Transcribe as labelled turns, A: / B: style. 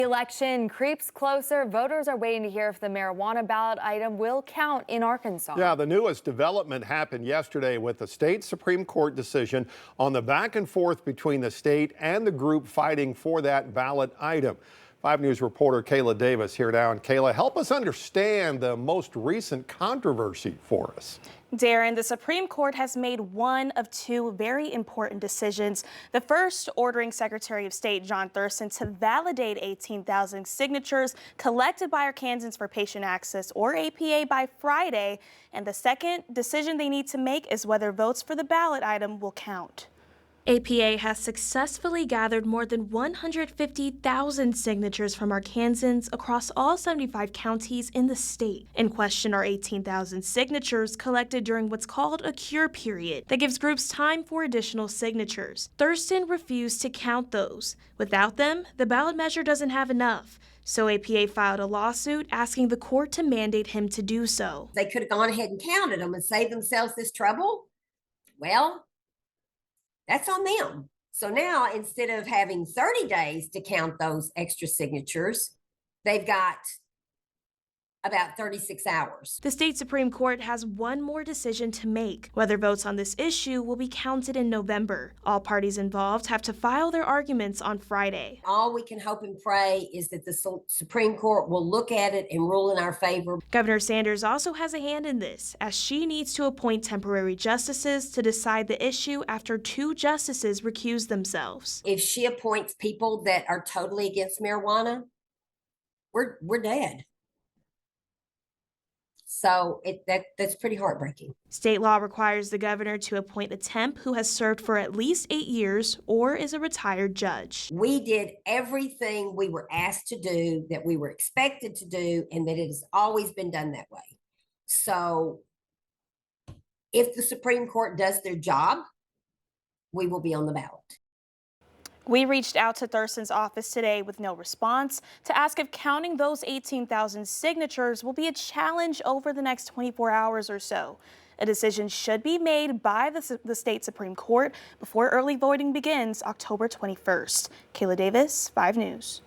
A: The election creeps closer. Voters are waiting to hear if the marijuana ballot item will count in Arkansas.
B: Yeah, the newest development happened yesterday with the state Supreme Court decision on the back and forth between the state and the group fighting for that ballot item. 5 News reporter Kayla Davis here now. And Kayla, help us understand the most recent controversy for us.
C: Darren, the Supreme Court has made one of two very important decisions. The first, ordering Secretary of State John Thurston to validate 18,000 signatures collected by Arkansans for Patient Access, or APA, by Friday. And the second decision they need to make is whether votes for the ballot item will count. APA has successfully gathered more than 150,000 signatures from Arkansans across all 75 counties in the state. In question are 18,000 signatures collected during what's called a cure period that gives groups time for additional signatures. Thurston refused to count those. Without them, the ballot measure doesn't have enough. So APA filed a lawsuit asking the court to mandate him to do so.
D: They could have gone ahead and counted them and saved themselves this trouble. Well, that's on them. So now, instead of having 30 days to count those extra signatures, they've got about 36 hours.
C: The state Supreme Court has one more decision to make, whether votes on this issue will be counted in November. All parties involved have to file their arguments on Friday.
D: All we can hope and pray is that the Supreme Court will look at it and rule in our favor.
C: Governor Sanders also has a hand in this, as she needs to appoint temporary justices to decide the issue after 2 justices recused themselves.
D: If she appoints people that are totally against marijuana, we're dead. So that's pretty heartbreaking.
C: State law requires the governor to appoint a temp who has served for at least 8 years or is a retired judge.
D: We did everything we were asked to do, that we were expected to do, and that it has always been done that way. So if the Supreme Court does their job, we will be on the ballot.
C: We reached out to Thurston's office today with no response to ask if counting those 18,000 signatures will be a challenge over the next 24 hours or so. A decision should be made by the state Supreme Court before early voting begins October 21st. Kayla Davis, 5 News.